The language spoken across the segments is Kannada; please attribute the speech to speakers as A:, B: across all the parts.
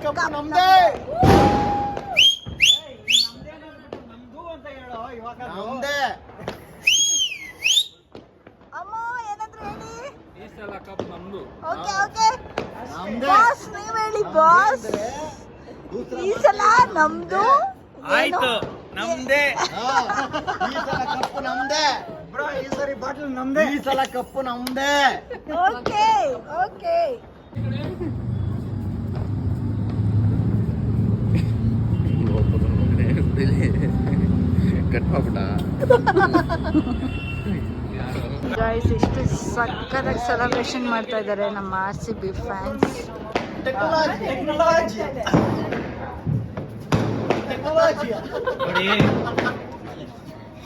A: ಕಪ್ ನಮ್ದೇ.
B: ನಮ್ದು ಅಂತ ಹೇಳೋ ಇವಾಗ.
A: ನಮ್ದೇ.
C: ಅಮ್ಮ ಏನಾದ್ರು ಹೇಳಿ.
B: ಈ ಸಲ ಕಪ್ ನಮ್ದು.
C: Okay okay.
A: ನಮ್ದೇ.
C: ಬಾಸ್ ನೀವ್ ಹೇಳಿ ಬಾಸ್. ಈ ಸಲ ನಮ್ದು.
B: ಆಯ್ತು ನಮ್ದೇ.
A: ಈ ಸಲ ಕಪ್ಪು ನಮ್ದೇ.
B: ಬ್ರೋ ಈ ಸರಿ ಬಾಟಲ್ ನಮ್ದೇ.
A: ಈ ಸಲ ಕಪ್ಪು ನಮ್ದೇ.
C: Okay okay.
A: ಕಟ್ ಮಾಡ್ಬಿಟ್ಟ.
C: ಗೈಸ್ ಎಷ್ಟು ಸಕ್ಕತ್ತಾಗಿ ಸೆಲೆಬ್ರೇಷನ್ ಮಾಡ್ತಾ ಇದ್ದಾರೆ ನಮ್ಮ RCB ಫ್ಯಾನ್ಸ್.
B: ನೋಡಿ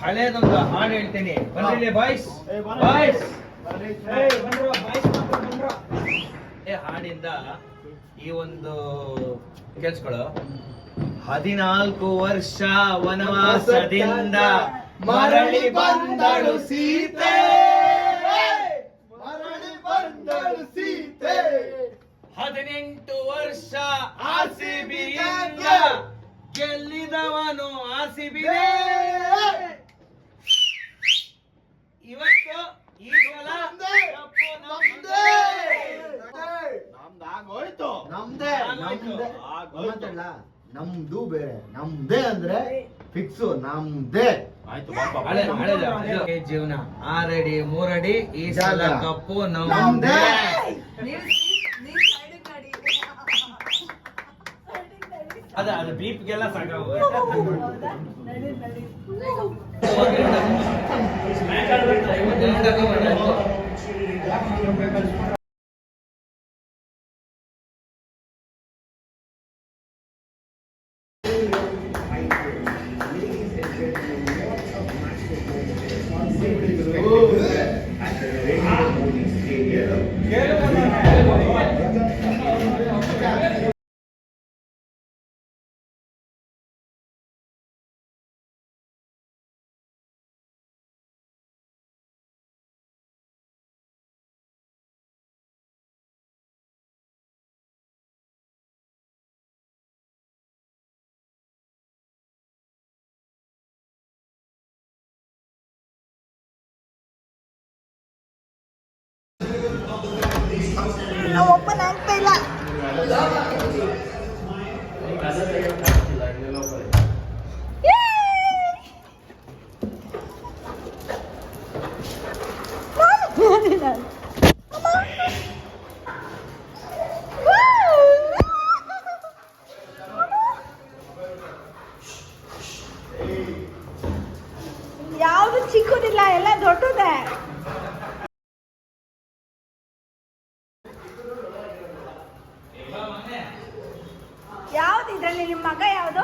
B: ಹಳೇದೊಂದು ಹಾಡು ಹೇಳ್ತೀನಿ ಬನ್ರಿ ಬಾಯ್ಸ್. ಬಾಯ್ಸ್ ಹಾಡಿಂದ ಈ ಒಂದು ಕೇಳಿಸ್ಕೊಳ್ಳೋ. 14 ವರ್ಷ ವನವಾಸದಿಂದ ಮರಳಿ ಬಂದಳು ಸೀತೆ.
A: ಮರಳಿ ಬಂದಳು ಸೀತೆ.
B: 18 ವರ್ಷ RCB ಗೆಲ್ಲಿದವನು RCB. ಇವತ್ತು ಈ ಸಲ ಕಪ್ಪು ನಮ್ದೇ.
A: ನಮ್ದಾಗೋಯ್ತು. ನಮ್ದೇ. ನಮ್ದು ಬೇರೆ, ನಮ್ದೇ ಅಂದ್ರೆ ಫಿಕ್ಸು ನಮ್ದೇ.
B: ಹಳೆ ಜೀವನ 6 ಅಡಿ 3 ಅಡಿ. ಈ ಸಲ ಕಪ್ಪು
A: ನಮ್ದೇ.
B: ಅದು ಬೀಪ್ಗೆಲ್ಲ ಸಾಕಾಗ.
C: ನಾವು ಓಪನ್ ಆಗ್ತಾ ಇಲ್ಲ. ಯಾವುದು ಚಿಕ್ಕದಿಲ್ಲ, ಎಲ್ಲ ದೊಡ್ಡದೇ. ಯಾವ್ದು ಇದ್ರಲ್ಲಿ ನಿಮ್ಮ ಮಗ ಯಾವುದು?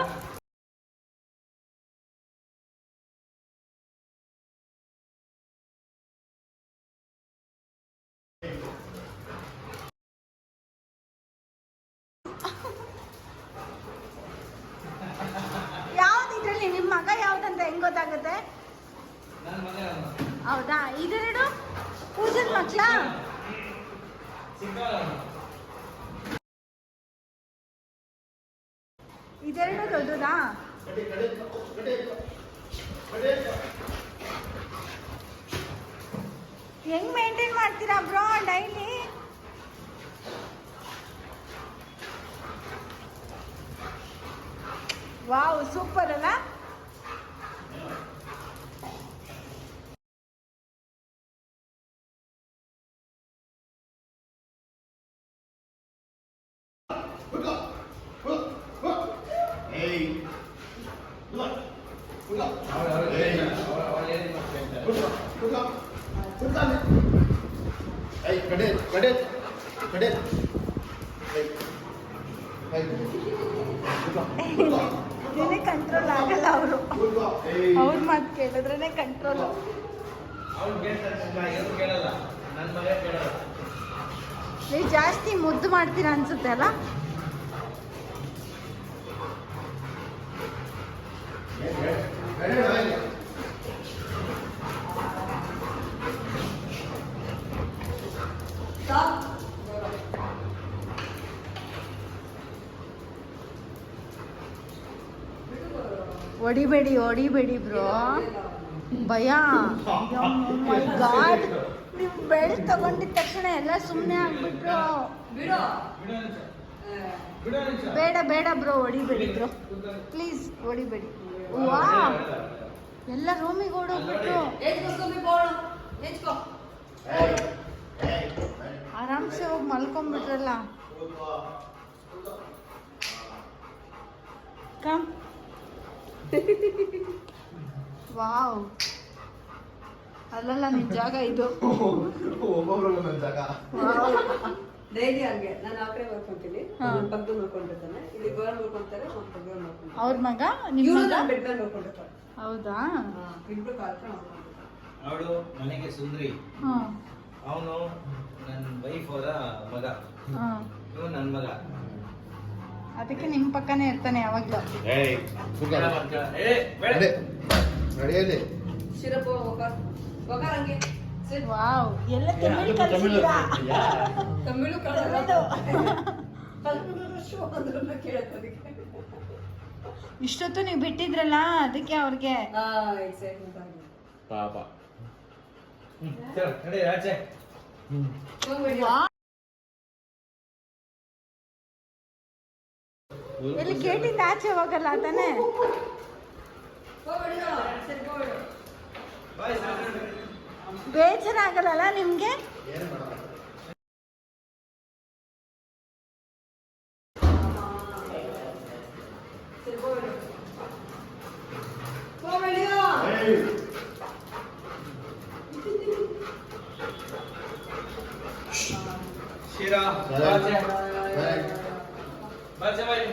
C: ಯಾವ್ದು ಇದ್ರಲ್ಲಿ ನಿಮ್ಮ ಮಗ ಯಾವ್ದಂತ ಹೆಂಗ್ ಗೊತ್ತಾಗುತ್ತೆ? ಹೌದಾ? ಇದೆರಡು ಪೂಜನ್ ಮಕ್ಳ? ಇದೆರಡು ದೊಡ್ಡದಾ? ಹೆಂಗ್ ಮೇಂಟೈನ್ ಮಾಡ್ತೀರಾ ಬ್ರೋ ಡೈಲಿ? ವಾವ್ ಸೂಪರ್ ಅಲ್ಲ? ಇದನ್ನೇ ಕಂಟ್ರೋಲ್ ಆಗಲ್ಲ ಅವರು. ಅವ್ರ ಮಾತು ಕೇಳಿದ್ರೇನೆ ಕಂಟ್ರೋಲ್. ನೀವು ಜಾಸ್ತಿ ಮುದ್ದು ಮಾಡ್ತೀರಾ ಅನ್ಸುತ್ತೆ ಅಲ್ಲ? ಹೊಡಿಬೇಡಿ ಬ್ರೋ, ಭಯ. ಗಾಡ್, ನೀವು ಬೆಲ್ಟ್ ತಗೊಂಡಿದ ತಕ್ಷಣ ಎಲ್ಲ ಸುಮ್ಮನೆ ಆಗ್ಬಿಟ್ರು. ಬೇಡ ಬ್ರೋ, ಹೊಡಿಬೇಡಿ ಬ್ರೋ, ಪ್ಲೀಸ್ ಹೊಡಿಬೇಡಿ. ವಾ, ಎಲ್ಲ ರೂಮಿಗೆ ಓಡೋಗ್ಬಿಟ್ರು. ಆರಾಮ್ಸೆ ಹೋಗಿ ಮಲ್ಕೊಂಡ್ಬಿಟ್ರಲ್ಲ. ಕಮ್. ವಾವ್, ಅಲ್ಲಲ್ಲ ನಿನ್ ಜಾಗ ಇದು.
D: ಡೈಲಿ ಹಂಗೆ ನಾನು ಆ ಕಡೆ ನೋಡ್ಕೊಂತೀನಿ, ಪಕ್ಕದ ನೋಡ್ಕೊಂಡಿರ್ತಾನೆ, ಇಲ್ಲಿ ಗೋರ್ ನೋಡ್ಕೊಂತಾರೆ,
C: ಅವ್ರ ಮಗ ನಿಮ್ಮ
D: ಬೆಡ್ ಮೇಲೆ ನೋಡ್ಕೊಂಡಿರ್ತಾರೆ.
C: ಹೌದಾ?
D: ಇಬ್ರು ಕಾಲ್ಕ ನೋಡ್ಕೊಂಡಿರ್ತಾರೆ.
B: ಅವಳು ನನಗೆ ಸುಂದ್ರಿ, ಅವನು ನನ್ನ ವೈಫ್ ಅವರ ಮಗ, ಇವನು ನನ್ನ ಮಗ.
C: ಅದಕ್ಕೆ ನಿಮ್ ಪಕ್ಕನೇ ಇರ್ತಾನೆ ಯಾವಾಗ್ಲೂ.
A: ನಡೆಯಲಿ.
D: ಶಿರಪ್ಪ ಹೋಗ ಹಂಗೆ.
C: ವಾವ್, ಎಲ್ಲ ತಮಿಳ್ ಕಲಿಸಿದ್ರಾ?
D: ತಮಿಳು
C: ತಮಿಳು.
D: ಕೇಳಕ್ಕೆ ಅದಕ್ಕೆ
C: ಇಷ್ಟೊತ್ತು ನೀವು ಬಿಟ್ಟಿದ್ರಲ್ಲ, ಅದಕ್ಕೆ ಅವ್ರಿಗೆ
D: ಎಕ್ಸೈಟ್ಮೆಂಟ್ ಆಗಿದೆ.
B: ಪಾಪ. ನಡಿ ಆಚೆ.
C: ಎಲ್ಲಿ ಗೇಟಿಂದ ಆಚೆ ಹೋಗಲ್ಲ ತಾನೆ? ಬೇಜಾರಾಗಲ್ಲ ನಿಮ್ಗೆ?
B: ಶಿರಾ ಬಾಚೆ ಬಾಯ್.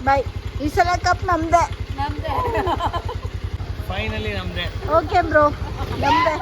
C: ಬಾಯ್. ಈ ಸಲ ಕಪ್ ನಮ್ದೆ.
B: ಫೈನಲಿ ನಮ್ದೆ.
C: ಓಕೆ ಬ್ರೋ, ನಮ್ದೆ.